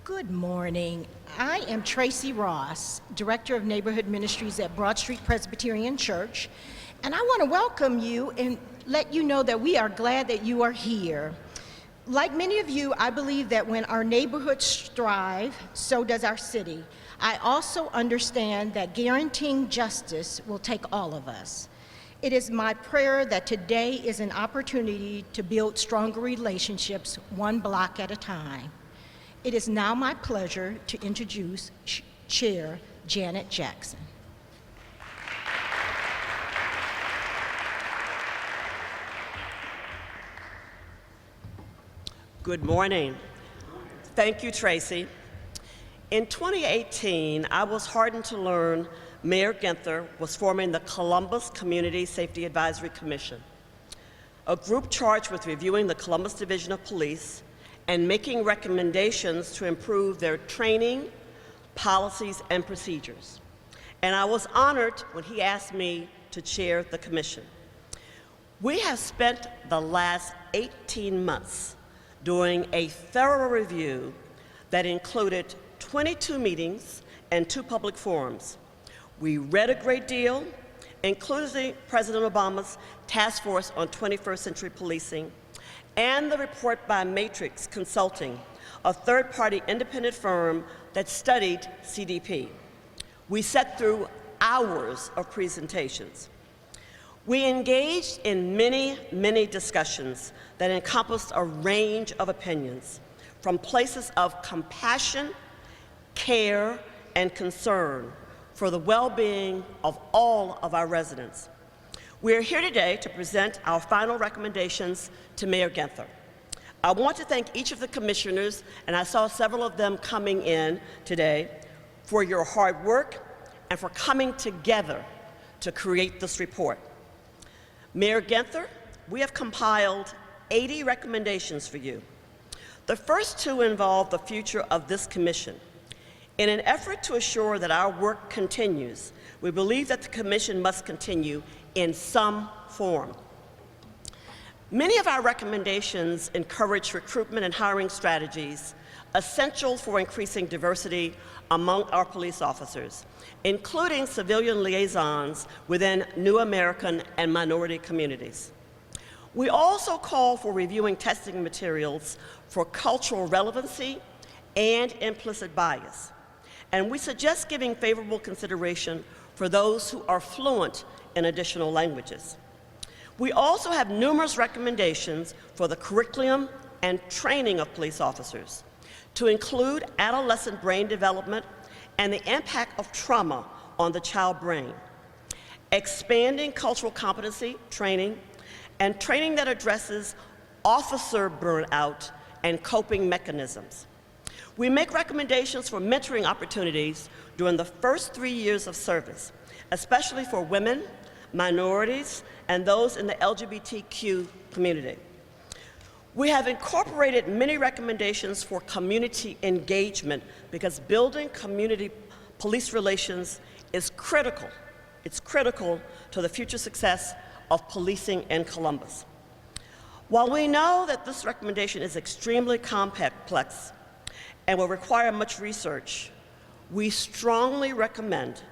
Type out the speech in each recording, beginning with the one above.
Good morning. I am Tracy Ross, Director of Neighborhood Ministries at Broad Street Presbyterian Church, and I want to welcome you and let you know that we are glad that you are here. Like many of you, I believe that when our neighborhoods thrive, so does our city. I also understand that guaranteeing justice will take all of us. It is my prayer that today is an opportunity to build stronger relationships one block at a time. It is now my pleasure to introduce Chair Janet Jackson. Good morning. Thank you, Tracy. In 2018, I was heartened to learn Mayor Ginther was forming the Columbus Community Safety Advisory Commission, a group charged with reviewing the Columbus Division of Police and making recommendations to improve their training, policies, and procedures. And I was honored when he asked me to chair the commission. We have spent the last 18 months doing a thorough review that included 22 meetings and 2 public forums. We read a great deal, including President Obama's Task Force on 21st Century Policing and the report by Matrix Consulting, a third-party independent firm that studied CDP. We sat through hours of presentations. We engaged in many discussions that encompassed a range of opinions, from places of compassion, care, and concern for the well-being of all of our residents. We are here today to present our final recommendations to Mayor Ginther. I want to thank each of the commissioners, and I saw several of them coming in today, for your hard work and for coming together to create this report. Mayor Ginther, we have compiled 80 recommendations for you. The first 2 involve the future of this commission. In an effort to assure that our work continues, we believe that the commission must continue in some form. Many of our recommendations encourage recruitment and hiring strategies essential for increasing diversity among our police officers, including civilian liaisons within New American and minority communities. We also call for reviewing testing materials for cultural relevancy and implicit bias. And we suggest giving favorable consideration for those who are fluent in additional languages. We also have numerous recommendations for the curriculum and training of police officers, to include adolescent brain development and the impact of trauma on the child brain, expanding cultural competency training, and training that addresses officer burnout and coping mechanisms. We make recommendations for mentoring opportunities during the first 3 years of service, especially for women, minorities, and those in the LGBTQ community. We have incorporated many recommendations for community engagement because building community police relations is critical. It's critical to the future success of policing in Columbus. While we know that this recommendation is extremely complex and will require much research, we strongly recommend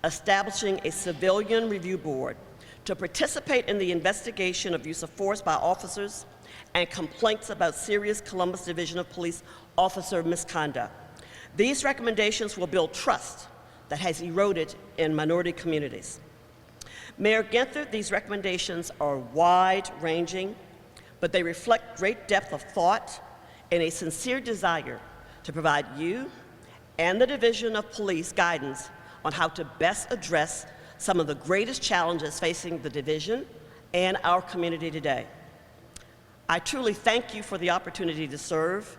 establishing a civilian review board to participate in the investigation of use of force by officers and complaints about serious Columbus Division of Police officer misconduct. These recommendations will build trust that has eroded in minority communities. Mayor Ginther, these recommendations are wide-ranging, but they reflect great depth of thought and a sincere desire to provide you and the Division of Police guidance on how to best address some of the greatest challenges facing the division and our community today. I truly thank you for the opportunity to serve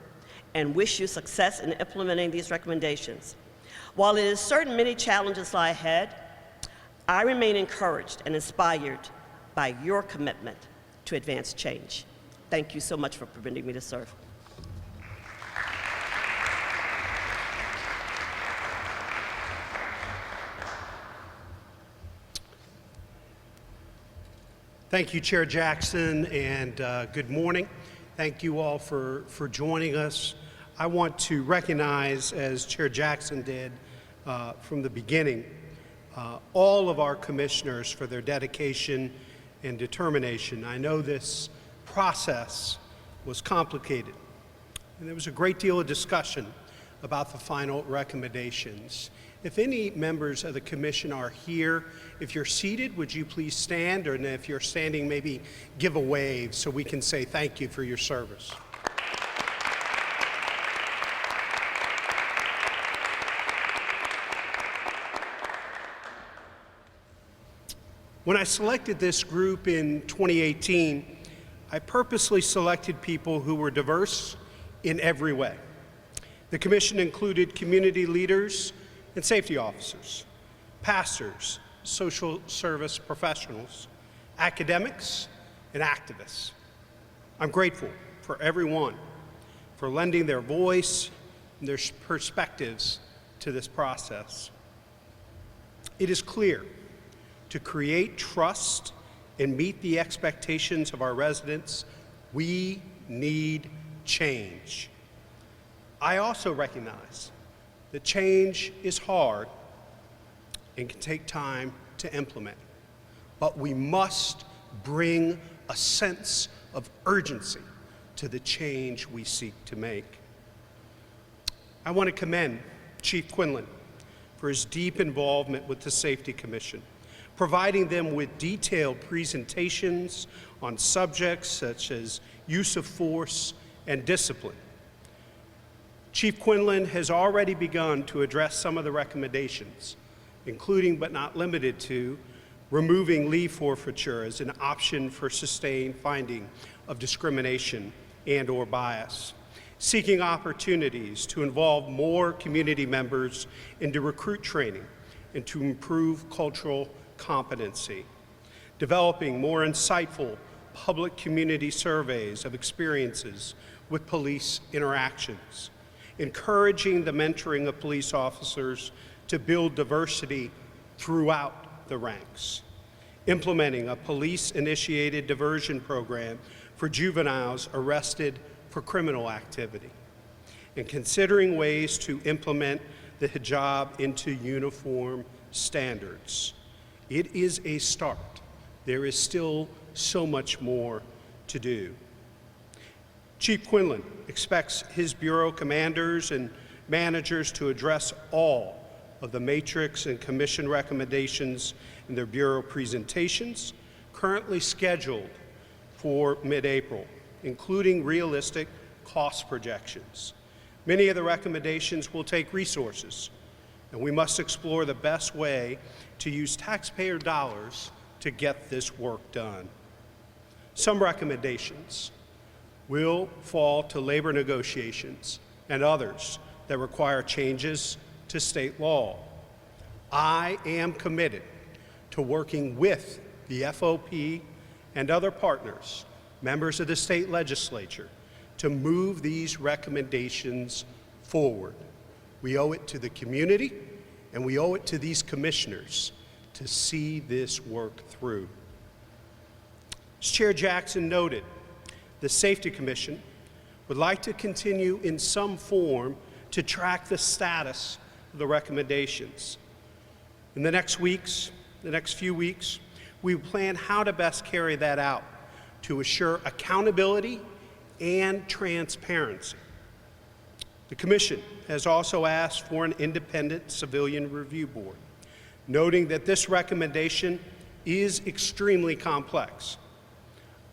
and wish you success in implementing these recommendations. While it is certain many challenges lie ahead, I remain encouraged and inspired by your commitment to advance change. Thank you so much for permitting me to serve. Thank you, Chair Jackson, and good morning. Thank you all for joining us. I want to recognize, as Chair Jackson did from the beginning, all of our commissioners for their dedication and determination. I know this process was complicated, and there was a great deal of discussion about the final recommendations. If any members of the commission are here, if you're seated, would you please stand, or if you're standing, maybe give a wave so we can say thank you for your service. When I selected this group in 2018, I purposely selected people who were diverse in every way. The commission included community leaders and safety officers, pastors, social service professionals, academics, and activists. I'm grateful for everyone for lending their voice and their perspectives to this process. It is clear to create trust and meet the expectations of our residents, we need change. I also recognize that change is hard and can take time to implement, but we must bring a sense of urgency to the change we seek to make. I want to commend Chief Quinlan for his deep involvement with the Safety Commission, providing them with detailed presentations on subjects such as use of force and discipline. Chief Quinlan has already begun to address some of the recommendations, including but not limited to removing leave forfeiture as an option for sustained finding of discrimination and/or bias, seeking opportunities to involve more community members into recruit training and to improve cultural competency, developing more insightful public community surveys of experiences with police interactions, encouraging the mentoring of police officers to build diversity throughout the ranks, implementing a police-initiated diversion program for juveniles arrested for criminal activity, and considering ways to implement the hijab into uniform standards. It is a start. There is still so much more to do. Chief Quinlan expects his Bureau commanders and managers to address all of the matrix and commission recommendations in their Bureau presentations, currently scheduled for mid-April, including realistic cost projections. Many of the recommendations will take resources, and we must explore the best way to use taxpayer dollars to get this work done. Some recommendations will fall to labor negotiations and others that require changes to state law. I am committed to working with the FOP and other partners, members of the state legislature, to move these recommendations forward. We owe it to the community, and we owe it to these commissioners to see this work through. As Chair Jackson noted, the Safety Commission would like to continue in some form to track the status of the recommendations. In the next few weeks, we plan how to best carry that out to assure accountability and transparency. The Commission has also asked for an independent civilian review board, noting that this recommendation is extremely complex.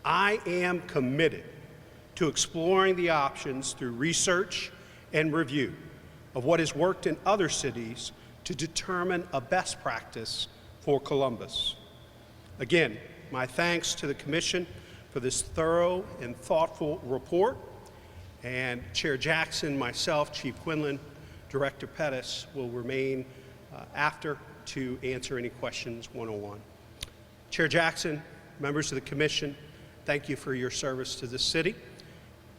I am committed to exploring the options through research and review of what has worked in other cities to determine a best practice for Columbus. Again, my thanks to the Commission for this thorough and thoughtful report, and Chair Jackson, myself, Chief Quinlan, Director Pettis will remain after to answer any questions one-on-one. Chair Jackson, members of the Commission, thank you for your service to the city,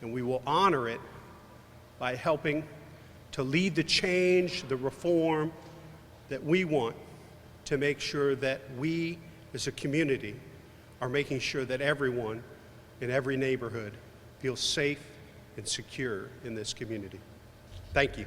and we will honor it by helping to lead the change, the reform that we want to make sure that we as a community are making sure that everyone in every neighborhood feels safe and secure in this community. Thank you.